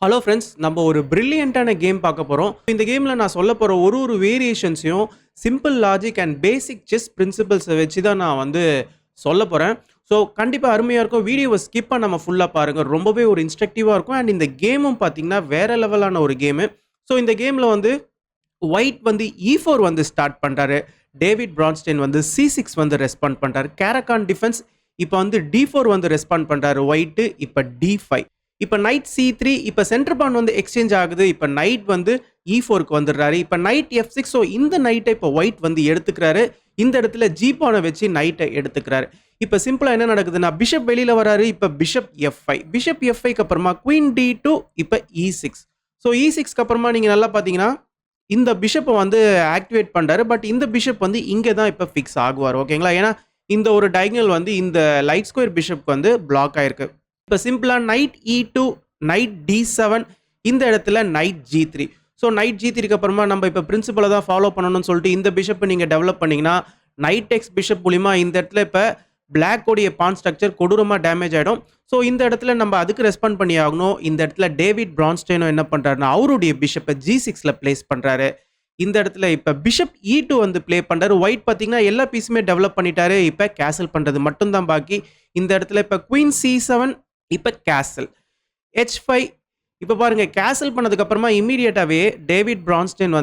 Hello friends, நம்ம ஒரு பிரில்லியன்ட்டான game பார்க்க போறோம். இந்த கேம்ல நான் சொல்லப் போற ஒரு வேரியேஷன்ஸையும் simple logic and basic chess பிரின்சிபல்ஸ வச்சு தான் நான் சொல்லப் போறேன். ஸோ கண்டிப்பா அருமையா இருக்கும். வீடியோவ ஸ்கிப் பண்ணாம ஃபுல்லா பாருங்க. ரொம்பவே ஒரு இன்ஸ்ட்ரக்டிவா இருக்கும். அண்ட் இந்த கேமும் பார்த்தீங்கன்னா வேற லெவலான ஒரு கேமு. ஸோ இந்த கேம்ல ஒயிட் E4 ஸ்டார்ட் பண்றாரு. டேவிட் பிரான்ஸ்டெயின் C6 ரெஸ்பாண்ட் பண்றாரு. கேரகான் டிஃபென்ஸ் இப்ப D4 ரெஸ்பாண்ட் பண்றாரு ஒயிட். இப்ப D5. இப்ப நைட் C3. இப்ப சென்டர் பான் எக்ஸ்சேஞ்ச் ஆகுது. இப்ப நைட் E4க்கு வந்துடுறாரு. இப்ப நைட் F6. ஸோ இந்த நைட்டை இப்ப ஒயிட் எடுத்துக்கிறாரு. இந்த இடத்துல ஜி பானை வச்சு நைட்டை எடுத்துக்கிறாரு. இப்ப சிம்பிளா என்ன நடக்குதுன்னா பிஷப் வெளியில வராரு. இப்ப பிஷப் F5. பிஷப் F5க்கு அப்புறமா குயின் D2. இப்ப E6. ஸோ E6க்கு அப்புறமா நீங்க நல்லா பாத்தீங்கன்னா இந்த பிஷப்பை ஆக்டிவேட் பண்றாரு. பட் இந்த பிஷப் இங்கே தான் இப்ப ஃபிக்ஸ் ஆகுவார். ஓகேங்களா? ஏன்னா இந்த ஒரு டயகனல் இந்த லைட் ஸ்கொயர் பிஷப்க்கு பிளாக் ஆயிருக்கு. இப்போ சிம்பிளா நைட் E2, நைட் D7, இந்த இடத்துல நைட் G3. ஸோ நைட் G3க்கு அப்புறமா நம்ம இப்போ பிரின்சிபலை தான் ஃபாலோ பண்ணணும்னு சொல்லிட்டு இந்த பிஷப்பை நீங்கள் டெவலப் பண்ணீங்கன்னா நைட் எக்ஸ் பிஷப் மூலிமா இந்த இடத்துல இப்போ பிளாக்கோடைய பான் ஸ்ட்ரக்சர் கொடூரமாக டேமேஜ் ஆகிடும். ஸோ இந்த இடத்துல நம்ம அதுக்கு ரெஸ்பாண்ட் பண்ணி ஆகணும். இந்த இடத்துல டேவிட் பிரான்ஸ்டெயினோ என்ன பண்ணுறாருன்னா அவருடைய பிஷப்பை G6ல பிளேஸ் பண்ணுறாரு. இந்த இடத்துல இப்போ பிஷப் E2 ப்ளே பண்ணுறாரு. ஒயிட் பார்த்தீங்கன்னா எல்லா பீஸுமே டெவலப் பண்ணிட்டாரு. இப்போ கேசல் பண்ணுறது மட்டும்தான் பாக்கி. இந்த இடத்துல இப்போ குயின் C7. இப்போ கேசல் H5. இப்போ பாருங்க கேசல் பண்ணதுக்கு அப்புறமா இமீடியட்டாவே டேவிட் பிரான்ஸ்டெயின்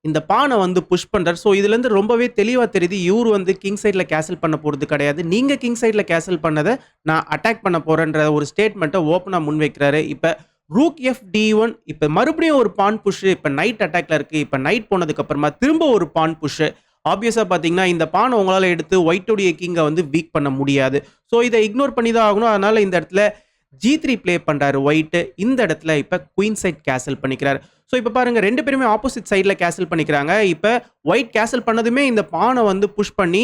இந்த பானை புஷ் பண்றாரு. ஸோ இதுல இருந்து ரொம்பவே தெளிவா தெரியுது இவர் கிங் சைட்ல கேசல் பண்ண போறது கிடையாது. நீங்க கிங் சைட்ல கேசல் பண்ணதை நான் அட்டாக் பண்ண போறேன்ற ஒரு ஸ்டேட்மெண்ட்டை ஓப்பனா முன்வைக்கிறாரு. இப்போ ரூக் எஃப் D1. இப்போ மறுபடியும் ஒரு பான் புஷ். இப்போ நைட் அட்டாக்ல இருக்கு. இப்போ நைட் போனதுக்கு அப்புறமா திரும்ப ஒரு பான் புஷ். ஆப்வியஸா பாத்தீங்கன்னா இந்த பானை உங்களால எடுத்து ஒயிட்டோடைய கிங்கை வீக் பண்ண முடியாது. ஸோ இதை இக்னோர் பண்ணி தான் ஆகணும். அதனால இந்த இடத்துல G3 ப்ளே பண்றாரு ஒயிட். இந்த இடத்துல இப்ப குயின் சைட் கேசல் பண்ணிக்கிறாரு. ஸோ இப்போ பாருங்க ரெண்டு பேருமே ஆப்போசிட் சைட்ல கேசல் பண்ணிக்கிறாங்க. இப்ப ஒயிட் கேசல் பண்ணதுமே இந்த பானை புஷ் பண்ணி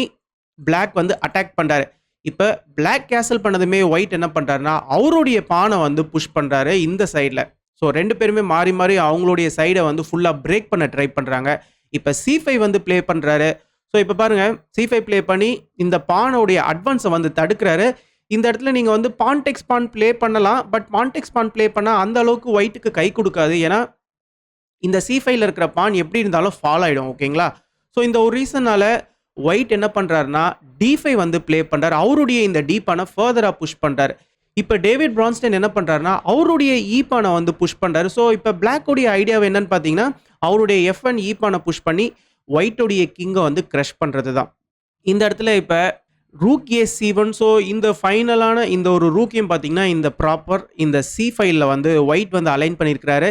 பிளாக் அட்டாக் பண்றாரு. இப்ப பிளாக் கேசல் பண்ணதுமே ஒயிட் என்ன பண்றாருன்னா அவருடைய பானை புஷ் பண்றாரு இந்த சைட்ல. ஸோ ரெண்டு பேருமே மாறி மாறி அவங்களுடைய சைடை ஃபுல்லா பிரேக் பண்ண ட்ரை பண்றாங்க. இப்ப C5 ப்ளே பண்றாரு. ஸோ இப்போ பாருங்க C5 ப்ளே பண்ணி இந்த பானோடைய அட்வான்ஸை தடுக்கிறாரு. இந்த இடத்துல நீங்க பான்டெக்ஸ் பான் ப்ளே பண்ணலாம். பட் பான்டெக்ஸ் பான் ப்ளே பண்ணா அந்த அளவுக்கு ஒயிட்டுக்கு கை கொடுக்காது. ஏன்னா இந்த C5ல இருக்கிற பான் எப்படி இருந்தாலும் ஃபால் ஆயிடும். ஓகேங்களா? ஸோ இந்த ஒரு ரீசனால ஒயிட் என்ன பண்றாருன்னா D5 ப்ளே பண்றாரு. அவருடைய இந்த டி பானை ஃபர்தரா புஷ் பண்றாரு. இப்போ டேவிட் பிரான்ஸ்டெயின் என்ன பண்றாருன்னா அவருடைய இ பானை புஷ் பண்றாரு. ஸோ இப்போ பிளாக்கோடைய ஐடியா என்னன்னு பார்த்தீங்கன்னா அவருடைய F1 இ பானை புஷ் பண்ணி ஒயிட்டோடைய கிங்கை கிரஷ் பண்றது தான். இந்த இடத்துல இப்போ ரூக் A7. ஸோ இந்த ஃபைனலான இந்த ஒரு ரூக்கையும் பார்த்தீங்கன்னா இந்த ப்ராப்பர் இந்த C5ல ஒயிட் அலைன் பண்ணியிருக்கிறாரு.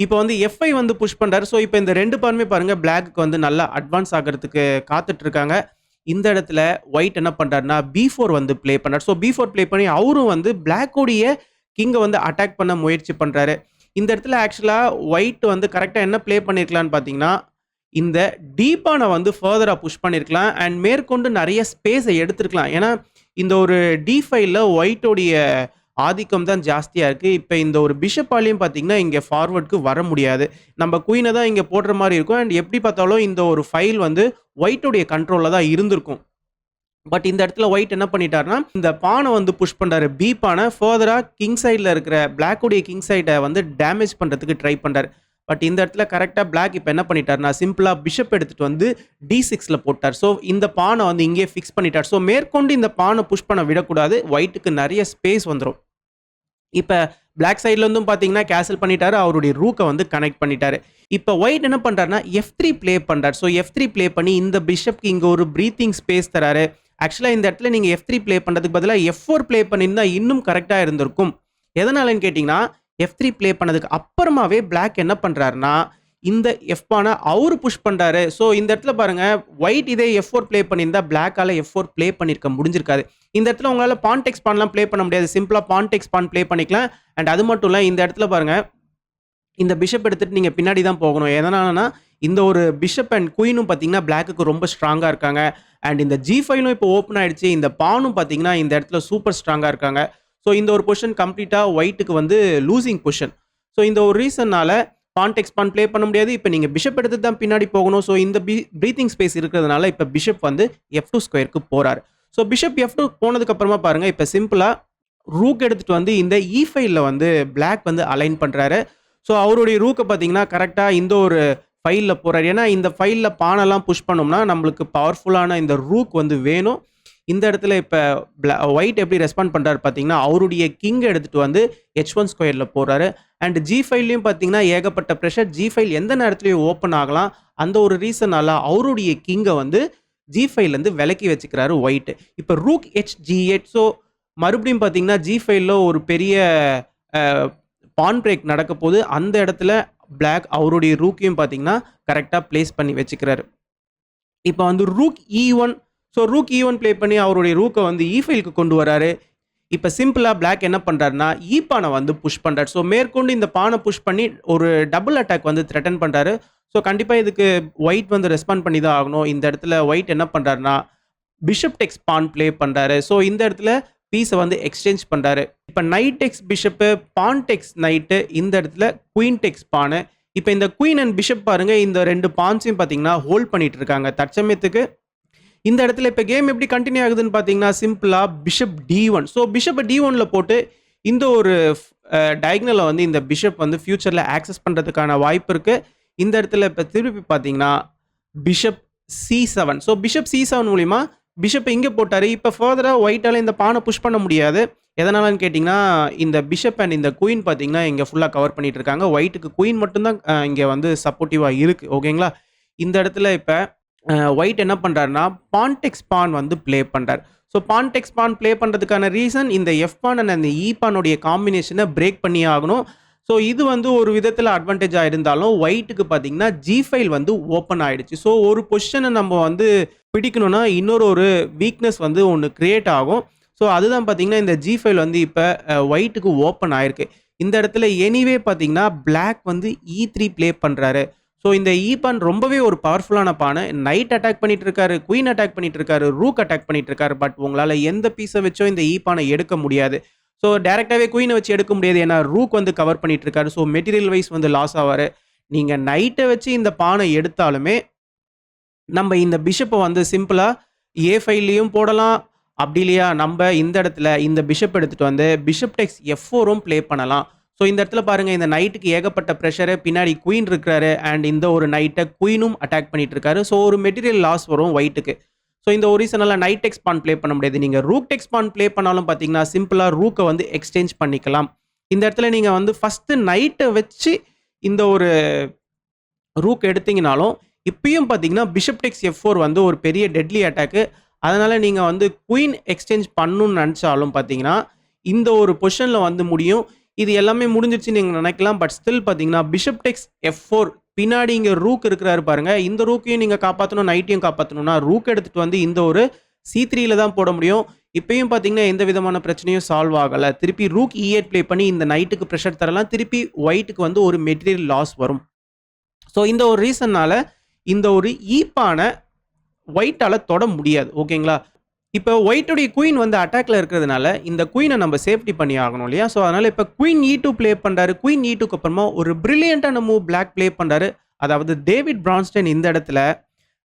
இப்போ F5 புஷ் பண்ணுறாரு. ஸோ இப்போ இந்த ரெண்டு பாருமே பாருங்க பிளாக்கு நல்லா அட்வான்ஸ் ஆகிறதுக்கு காத்துட்டு இருக்காங்க. இந்த இடத்துல ஒயிட் என்ன பண்ணுறாருன்னா B4 ப்ளே பண்ணுறாரு. ஸோ B4 ப்ளே பண்ணி அவரும் பிளாக்கோடைய கிங்கை அட்டாக் பண்ண முயற்சி பண்ணுறாரு. இந்த இடத்துல ஆக்சுவலாக ஒயிட் கரெக்டாக என்ன ப்ளே பண்ணியிருக்கலான்னு பார்த்தீங்கன்னா இந்த டீப்பானை ஃபர்தரா புஷ் பண்ணியிருக்கலாம். அண்ட் மேற்கொண்டு நிறைய ஸ்பேஸை எடுத்திருக்கலாம். ஏன்னா இந்த ஒரு D5ல ஒயிட்டோடைய ஆதிக்கம் தான் ஜாஸ்தியா இருக்கு. இப்போ இந்த ஒரு பிஷப்பாலையும் பார்த்தீங்கன்னா இங்கே ஃபார்வர்டுக்கு வர முடியாது. நம்ம குயினை தான் இங்கே போடுற மாதிரி இருக்கும். அண்ட் எப்படி பார்த்தாலும் இந்த ஒரு ஃபைல் ஒயிட்டோடைய கண்ட்ரோலில் தான் இருந்திருக்கும். பட் இந்த இடத்துல ஒயிட் என்ன பண்ணிட்டாருன்னா இந்த பானை புஷ் பண்றாரு. பி பானை ஃபர்தரா கிங் சைடில் இருக்கிற பிளாக்கோடைய கிங் சைடை டேமேஜ் பண்ணுறதுக்கு ட்ரை பண்றாரு. பட் இந்த இடத்துல கரெக்டாக பிளாக் இப்போ என்ன பண்ணிட்டாருன்னா சிம்பிளாக பிஷப் எடுத்துட்டு D6ல போட்டார். ஸோ இந்த பானை இங்கே ஃபிக்ஸ் பண்ணிட்டார். ஸோ மேற்கொண்டு இந்த பானை புஷ் பண்ண விடக்கூடாது. ஒயிட்டுக்கு நிறைய ஸ்பேஸ் வந்துடும். இப்போ பிளாக் சைட்லேருந்தும் பார்த்தீங்கன்னா கேசல் பண்ணிட்டாரு. அவருடைய ரூக்கை கனெக்ட் பண்ணிட்டாரு. இப்போ ஒயிட் என்ன பண்ணுறாருன்னா F3 ப்ளே பண்ணுறாரு. ஸோ F3 ப்ளே பண்ணி இந்த பிஷப்க்கு இங்கே ஒரு ப்ரீத்திங் ஸ்பேஸ் தராரு. ஆக்சுவலாக இந்த இடத்துல நீங்கள் F3 ப்ளே பண்ணுறதுக்கு பதிலாக F4 ப்ளே பண்ணியிருந்தா இன்னும் கரெக்டாக இருந்திருக்கும். எதனாலன்னு கேட்டிங்கன்னா F3 ப்ளே பண்ணதுக்கு அப்புறமாவே பிளாக் என்ன பண்றாருன்னா இந்த எஃப் பானை அவரு புஷ் பண்றாரு. ஸோ இந்த இடத்துல பாருங்க ஒயிட் இதே F4 ப்ளே பண்ணியிருந்தா பிளாக்கால F4 ப்ளே பண்ணியிருக்க முடிஞ்சிருக்காது. இந்த இடத்துல உங்களால பான்டெக்ஸ் பான்லாம் ப்ளே பண்ண முடியாது. சிம்பிளா பான்டெக்ஸ் பான் ப்ளே பண்ணிக்கலாம். அண்ட் அது மட்டும் இல்லை இந்த இடத்துல பாருங்க இந்த பிஷப் எடுத்துட்டு நீங்க பின்னாடி தான் போகணும். எதனாலனா இந்த ஒரு பிஷப் அண்ட் குயினும் பார்த்தீங்கன்னா பிளாக்குக்கு ரொம்ப ஸ்ட்ராங்கா இருக்காங்க. அண்ட் இந்த G5னும் இப்போ ஓப்பன் ஆயிடுச்சு. இந்த பானும் பார்த்தீங்கன்னா இந்த இடத்துல சூப்பர் ஸ்ட்ராங்கா இருக்காங்க. ஸோ இந்த ஒரு பொசிஷன் கம்ப்ளீட்டாக ஒயிட்டுக்கு லூசிங் பொசிஷன். ஸோ இந்த ஒரு ரீசன்னால பான்டெக்ஸ் பான் ப்ளே பண்ண முடியாது. இப்போ நீங்கள் பிஷப் எடுத்து தான் பின்னாடி போகணும். ஸோ இந்த ப்ரீத்திங் ஸ்பேஸ் இருக்கிறதுனால இப்போ பிஷப் F2 ஸ்கொயருக்கு போறாரு. ஸோ பிஷப் F2 போனதுக்கு அப்புறமா பாருங்க இப்போ சிம்பிளாக ரூக் எடுத்துட்டு வந்து இந்த E5ல வந்து பிளாக் வந்து அலைன் பண்றாரு. ஸோ அவருடைய ரூக்க பார்த்தீங்கன்னா, கரெக்ட்டா இந்த ஒரு ஃபைல்ல போறாரு. ஏன்னா இந்த ஃபைல்ல பானெல்லாம் புஷ் பண்ணோம்னா, நம்மளுக்கு பவர்ஃபுல்லான இந்த ரூக் வந்து வேணும். இந்த இடத்துல இப்ப ஒயிட் எப்படி ரெஸ்பாண்ட் பண்றாரு பார்த்தீங்கன்னா, அவருடைய கிங்க எடுத்துட்டு வந்து H1 ஸ்கொயர்ல போறாரு. அண்ட் G5லயும் பார்த்தீங்கன்னா, ஏகப்பட்ட பிரஷர். G5 எந்த நேரத்திலயும் ஓப்பன் ஆகலாம். அந்த ஒரு ரீசனால அவருடைய கிங்க வந்து G5லேருந்து விலக்கி வச்சுக்கிறாரு ஒயிட். இப்ப ரூக் H G8 ஸோ மறுபடியும் பார்த்தீங்கன்னா, G5ல ஒரு பெரிய அ பான் பிரேக் நடக்கப்போது. அந்த இடத்துல பிளாக் அவருடைய ரூக்கையும் பார்த்தீங்கன்னா, கரெக்ட்டா பிளேஸ் பண்ணி வச்சுக்கிறாரு. இப்ப வந்து rook E1 so rook E1 play பண்ணி அவருடைய ரூக்க வந்து E5க்கு கொண்டு வராரு. இப்ப சிம்பிளா பிளாக் என்ன பண்றாருன்னா, பான வந்து புஷ் பண்றாரு. ஸோ மேற்கொண்டு இந்த பான புஷ் பண்ணி ஒரு டபுள் அட்டாக் வந்து த்ரெட்டன் பண்றாரு. ஸோ கண்டிப்பா இதுக்கு ஒயிட் வந்து ரெஸ்பாண்ட் பண்ணி தான் ஆகணும். இந்த இடத்துல ஒயிட் என்ன பண்றாருன்னா, பிஷப் டெக்ஸ் பான் ப்ளே பண்றாரு. ஸோ இந்த இடத்துல பீஸ வந்து எக்ஸ்சேஞ்ச் பண்றாரு. இப்ப நைட் டெக்ஸ் பிஷப், பான் டெக்ஸ் நைட், இந்த இடத்துல குயின் டெக்ஸ் பான். இப்ப இந்த குயின் அண்ட் பிஷப் பாருங்க, இந்த 2 பான்ஸையும் பார்த்தீங்கன்னா ஹோல்ட் பண்ணிட்டு இருக்காங்க. தற்சமயத்துக்கு இந்த இடத்துல இப்ப கேம் எப்படி கன்டின்யூ ஆகுதுன்னு பார்த்தீங்கன்னா, சிம்பிளா பிஷப் D1. ஸோ பிஷப்ப D1ல போட்டு இந்த ஒரு டயகனல வந்து இந்த பிஷப் வந்து ஃபியூச்சர்ல ஆக்சஸ் பண்றதுக்கான வாய்ப்பு இருக்கு. இந்த இடத்துல இப்ப திருப்பி பார்த்தீங்கன்னா, bishop C7. So bishop C7 மூலியமா பிஷப் இங்க போட்டாரு. இப்ப ஃபர்தரா ஒயிட்டால இந்த பான புஷ் பண்ண முடியாது. எதனாலன்னு கேட்டீங்கன்னா, இந்த பிஷப் அண்ட் இந்த குயின் பார்த்தீங்கன்னா, இங்க ஃபுல்லா கவர் பண்ணிட்டு இருக்காங்க. ஒயிட்டுக்கு குயின் மட்டும் தான் இங்க வந்து சப்போர்ட்டிவா இருக்கு. ஓகேங்களா? இந்த இடத்துல இப்ப ஒயிட் என்ன பண்றாருன்னா, பான் டெக்ஸ் பான் வந்து ப்ளே பண்றாரு. ஸோ பான் டெக்ஸ் பான் ப்ளே பண்றதுக்கான ரீசன் இந்த எஃப் பான் அண்ட் அந்த பானுடைய காம்பினேஷன பிரேக் பண்ணியே ஆகணும். ஸோ இது வந்து ஒரு விதத்துல அட்வான்டேஜா இருந்தாலும், ஒயிட்டுக்கு பார்த்தீங்கன்னா G5 வந்து ஓப்பன் ஆயிடுச்சு. ஸோ ஒரு பொசிஷன நம்ம வந்து பிடிக்கணும்னா, இன்னொரு ஒரு வீக்னஸ் வந்து ஒண்ணு கிரியேட் ஆகும். ஸோ அதுதான் பார்த்தீங்கன்னா, இந்த G5 வந்து இப்ப ஒயிட்டுக்கு ஓப்பன் ஆயிருக்கு. இந்த இடத்துல எனிவே பார்த்தீங்கன்னா, பிளாக் வந்து E3 ப்ளே பண்றாரு. ஸோ இந்த பான் ரொம்பவே ஒரு பவர்ஃபுல்லான பானு. நைட் அட்டாக் பண்ணிட்டு இருக்காரு, குயின் அட்டாக் பண்ணிட்டு இருக்காரு, ரூக் அட்டாக் பண்ணிட்டு இருக்காரு. பட் உங்களால எந்த பீஸ வச்சோ இந்த பான எடுக்க முடியாது. ஸோ டைரக்ட்டாவே குயின வச்சு எடுக்க முடியாது. ஏன்னா ரூக் வந்து கவர் பண்ணிட்டு இருக்காரு. ஸோ மெட்டீரியல் வைஸ் வந்து லாஸ் ஆவாரு. நீங்க நைட்ட வச்சு இந்த பான எடுத்தாலுமே, நம்ம இந்த பிஷப்ப வந்து சிம்பிளா A5லயும் போடலாம். அப்படி இல்லையா, நம்ப இந்த இடத்துல இந்த பிஷப் எடுத்துட்டு வந்து பிஷப் டெக்ஸ் F4ம் ப்ளே பண்ணலாம். ஸோ இந்த இடத்துல பாருங்க, இந்த நைட்டுக்கு ஏகப்பட்ட பிரஷரு. பின்னாடி குயின் இருக்கிறாரு அண்ட் இந்த ஒரு நைட்ட குயினும் அட்டாக் பண்ணிட்டு இருக்காரு. ஸோ ஒரு மெட்டீரியல் லாஸ் வரும் ஒயிட்டுக்கு. ஸோ இந்த ஒரு ரீசனால நைட் டெக்ஸ் பான் ப்ளே பண்ண முடியாது. நீங்க ரூக் டெக்ஸ் பான் ப்ளே பண்ணாலும் பார்த்தீங்கன்னா, சிம்பிளா ரூக்க வந்து எக்ஸ்சேஞ்ச் பண்ணிக்கலாம். இந்த இடத்துல நீங்க வந்து ஃபர்ஸ்ட் நைட்ட வச்சு இந்த ஒரு ரூக் எடுத்தீங்கனாலும், இப்பயும் பார்த்தீங்கன்னா பிஷப் டெக்ஸ் F4 வந்து ஒரு பெரிய டெட்லி அட்டாக்கு. அதனால நீங்க வந்து குயின் எக்ஸ்சேஞ்ச் பண்ணணும்னு நெனச்சாலும் பார்த்தீங்கன்னா, இந்த ஒரு பொசிஷன்ல வந்து முடியும். இது எல்லாமே முடிஞ்சிருச்சுன்னு நீங்க நினைக்கலாம். பட் ஸ்டில் பார்த்தீங்கன்னா, பிஷப் டெக்ஸ் F4 பின்னாடி இங்க ரூக் இருக்கிறாரு பாருங்க. இந்த ரூக்கையும் நீங்க காப்பாத்தணும், நைட்டையும் காப்பாத்தணும்னா, ரூக் எடுத்துட்டு வந்து இந்த ஒரு C3ல தான் போட முடியும். இப்பயும் பார்த்தீங்கன்னா, எந்த விதமான பிரச்சனையும் சால்வ் ஆகல. திருப்பி ரூக் E8 ப்ளே பண்ணி இந்த நைட்டுக்கு பிரஷர் தரலாம். திருப்பி ஒயிட்டுக்கு வந்து ஒரு மெட்டீரியல் லாஸ் வரும். ஸோ இந்த ஒரு ரீசன்னால இந்த ஒரு பான ஒயிட்டால தொட முடியாது. ஓகேங்களா? இப்ப ஒயிட்டுடைய குயின் வந்து அட்டாக்ல இருக்கிறதுனால, இந்த குயின நம்ம சேஃப்டி பண்ணி ஆகணும் இல்லையா? ஸோ அதனால இப்ப குயின் E2 ப்ளே பண்றாரு. குயின் E2க்கு அப்புறமா ஒரு பிரில்லியன்ட்டான மூவ் பிளாக் ப்ளே பண்றாரு. அதாவது டேவிட் பிரான்ஸ்டன் இந்த இடத்துல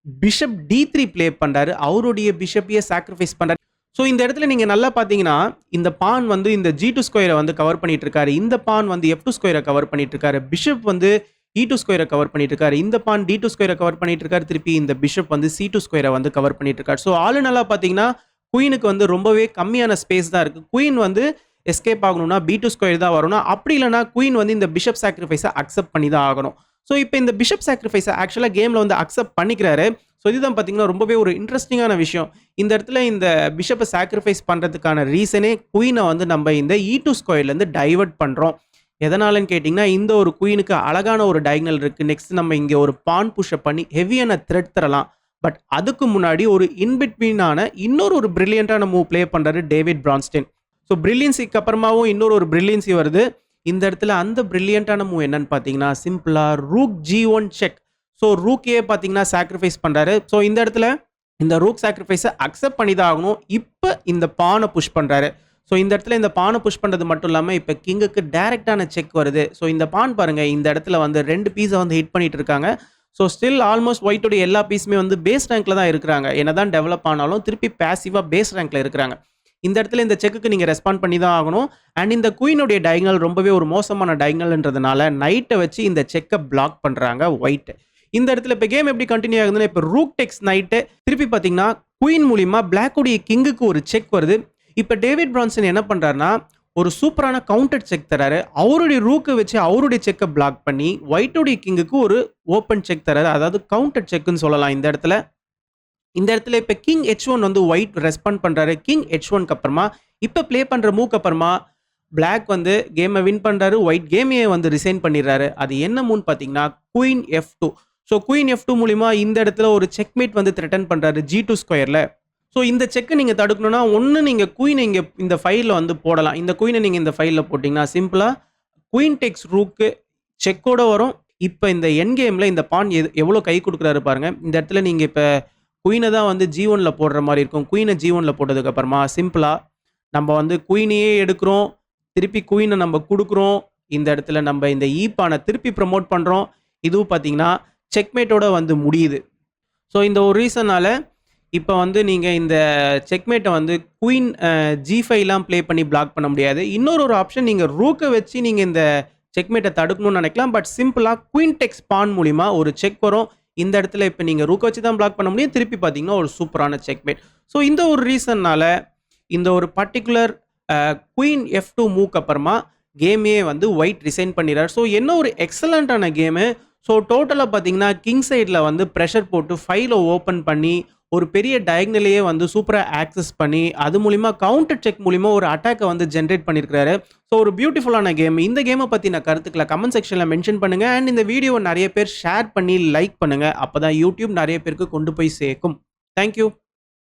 பிஷப் D3 ப்ளே பண்றாரு. அவருடைய பிஷப்பையே சாக்ரிஃபைஸ் பண்றாரு. ஸோ இந்த இடத்துல நீங்க நல்லா பார்த்தீங்கன்னா, இந்த பான் வந்து இந்த G2 ஸ்கொயர வந்து கவர் பண்ணிட்டு இருக்காரு. இந்த பான் வந்து F2 ஸ்கொயர கவர் பண்ணிட்டு இருக்காரு. பிஷப் வந்து E2 ஸ்கொயர கவர் பண்ணிட்டு இருக்காரு. இந்த பான் D2 ஸ்கொயர கவர் பண்ணிட்டு இருக்காரு. திருப்பி இந்த பிஷப் வந்து C2 ஸ்கொயர வந்து கவர் பண்ணிட்டு இருக்காரு. ஸோ ஆளு நல்லா பார்த்தீங்கன்னா, குயினுக்கு வந்து ரொம்பவே கம்மியான ஸ்பேஸ் தான் இருக்கு. குயின் வந்து எஸ்கேப் ஆகணும்னா B2 ஸ்கொயர் தான் வரணும். அப்படி இல்லன்னா குயின் வந்து இந்த பிஷப் சாக்ரிஃபைஸ அக்செப்ட் பண்ணி தான் ஆகணும். ஸோ இப்ப இந்த பிஷப் சாக்ரிஃபைஸ ஆக்சுவலா கேம்ல வந்து அக்செப்ட் பண்ணிக்கிறாரு. ஸோ இதுதான் பார்த்தீங்கன்னா, ரொம்பவே ஒரு இன்ட்ரஸ்டிங்கான விஷயம். இந்த இடத்துல இந்த பிஷப்ப சாக்ரிஃபைஸ் பண்றதுக்கான ரீசனே குயின வந்து நம்ம இந்த E2 ஸ்கொயர்லேருந்து டைவர்ட் பண்றோம். எதனாலன்னு கேட்டீங்கன்னா, இந்த ஒரு குயினுக்கு அழகான ஒரு டயகனல் இருக்கு. நெக்ஸ்ட் நம்ம இங்க ஒரு பான் புஷ் பண்ணி ஹெவியான த்ரெட் தரலாம். பட் அதுக்கு முன்னாடி ஒரு இன்பிட்வீனான இன்னொரு ஒரு பிரில்லியன்ட்டான மூவ் ப்ளே பண்றாரு டேவிட் பிரான்ஸ்டன். ஸோ பிரில்லியன்சிக்கு அப்புறமாவும் இன்னொரு ஒரு பிரில்லியன்சி வருது. இந்த இடத்துல அந்த பிரில்லியன்ட்டான மூவ் என்னன்னு பார்த்தீங்கன்னா, சிம்பிளா ரூக் G1 செக். ஸோ ரூக்கையே பார்த்தீங்கன்னா சாக்ரிஃபைஸ் பண்றாரு. ஸோ இந்த இடத்துல இந்த ரூக் சாக்ரிஃபைஸை அக்செப்ட் பண்ணி தான் ஆகணும். இப்போ இந்த பானை புஷ் பண்றாரு. ஸோ இந்த இடத்துல இந்த பானை புஷ் பண்ணுறது மட்டும் இல்லாமல் இப்போ கிங்குக்கு டைரக்டான செக் வருது. ஸோ இந்த பான் பாருங்க, இந்த இடத்துல வந்து 2 பீஸை வந்து ஹிட் பண்ணிட்டு இருக்காங்க. ஸோ ஸ்டில் ஆல்மோஸ்ட் ஒயிட்டோடைய எல்லா பீஸுமே வந்து பேஸ் ரேங்க்ல தான் இருக்கிறாங்க. என்னதான் டெவலப் ஆனாலும் திருப்பி பேசிவாக பேஸ் ரேங்க்ல இருக்கிறாங்க. இந்த இடத்துல இந்த செக்குக்கு நீங்கள் ரெஸ்பாண்ட் பண்ணி தான் ஆகணும். அண்ட் இந்த குயினுடைய டயகனல் ரொம்பவே ஒரு மோசமான டயகனல்ன்றதுனால நைட்டை வச்சு இந்த செக்கை பிளாக் பண்ணுறாங்க ஒயிட். இந்த இடத்துல இப்போ கேம் எப்படி கண்டினியூ ஆகுதுன்னா, இப்போ ரூக் டெக்ஸ் நைட்டு திருப்பி பார்த்தீங்கன்னா குயின் மூலிமா பிளாக்குடைய கிங்குக்கு ஒரு செக் வருது. இப்போ டேவிட் பிரான்சன் என்ன பண்ணுறாருன்னா, ஒரு சூப்பரான கவுண்டர் செக் தராரு. அவருடைய ரூக்கை வச்சு அவருடைய செக்கை பிளாக் பண்ணி ஒயிட்டுடைய கிங்குக்கு ஒரு ஓப்பன் செக் தராரு. அதாவது கவுண்டர் செக்குன்னு சொல்லலாம் இந்த இடத்துல. இந்த இடத்துல இப்போ கிங் H1 வந்து ஒயிட் ரெஸ்பாண்ட் பண்ணுறாரு. கிங் H1க்கு அப்புறமா இப்போ ப்ளே பண்ணுற மூக்கு அப்புறமா பிளாக் வந்து கேமை வின் பண்ணுறாரு. ஒயிட் கேமையே வந்து ரிசைன் பண்ணிடுறாரு. அது என்ன மூன்னு பார்த்தீங்கன்னா queen F2. So queen F2 மூலிமா இந்த இடத்துல ஒரு செக்மேட் வந்து த்ரெட்டன் பண்ணுறாரு G2 ஸ்கொயரில். ஸோ இந்த செக்கை நீங்கள் தடுக்கணும்னா ஒன்று நீங்கள் குயினை இங்கே இந்த ஃபைலில் வந்து போடலாம். இந்த குயினை நீங்கள் இந்த ஃபைலில் போட்டிங்கன்னா சிம்பிளாக குயின் டெக்ஸ் ரூக்கு செக்கோட வரும். இப்போ இந்த என் கேமில் இந்த பான் எவ்வளோ கை கொடுக்குறாரு பாருங்கள். இந்த இடத்துல நீங்கள் இப்போ குயினை தான் வந்து G1ல போடுற மாதிரி இருக்கும். குயினை G1ல போட்டதுக்கப்புறமா சிம்பிளாக நம்ம வந்து குயினையே எடுக்கிறோம். திருப்பி குயினை நம்ம கொடுக்குறோம். இந்த இடத்துல நம்ம இந்த ஈப்பானை திருப்பி ப்ரமோட் பண்ணுறோம். இதுவும் பார்த்தீங்கன்னா செக்மேட்டோட வந்து முடியுது. ஸோ இந்த ஒரு ரீசனால் இப்போ வந்து நீங்கள் இந்த செக்மேட்டை வந்து குயின் G5லாம் ப்ளே பண்ணி பிளாக் பண்ண முடியாது. இன்னொரு ஆப்ஷன் நீங்கள் ரூக்கை வச்சு நீங்கள் இந்த செக்மேட்டை தடுக்கணும்னு நினைக்கலாம். பட் சிம்பிளாக குயின் டெக்ஸ் பான் மூலிமா ஒரு செக் வரும். இந்த இடத்துல இப்போ நீங்கள் ரூக்கை வச்சு தான் பிளாக் பண்ண முடியும். திருப்பி பார்த்தீங்கன்னா ஒரு சூப்பரான செக்மேட். ஸோ இந்த ஒரு ரீசன்னால் இந்த ஒரு பர்டிகுலர் குயின் F2 மூக்கு அப்புறமா கேமையே வந்து ஒயிட் ரிசைன் பண்ணிடுறாரு. ஸோ என்ன ஒரு எக்ஸலண்ட்டான கேமு. ஸோ டோட்டலாக பார்த்தீங்கன்னா கிங் சைடில் வந்து ப்ரெஷர் போட்டு ஃபைலை ஓப்பன் பண்ணி ஒரு பெரிய டயக்னலையே வந்து சூப்பராக ஆக்சஸ் பண்ணி அது மூலிமா கவுண்டர் செக் மூலிமா ஒரு அட்டாக்கை வந்து ஜென்ரேட் பண்ணியிருக்காரு. ஸோ ஒரு பியூட்டிஃபுல்லான கேம். இந்த கேமை பற்றின கருத்துக்களை கமெண்ட் செக்ஷனில் மென்ஷன் பண்ணுங்கள். அண்ட் இந்த வீடியோவை நிறைய பேர் ஷேர் பண்ணி லைக் பண்ணுங்கள். அப்போ தான் யூடியூப் நிறைய பேருக்கு கொண்டு போய் சேர்க்கும். தேங்க்யூ.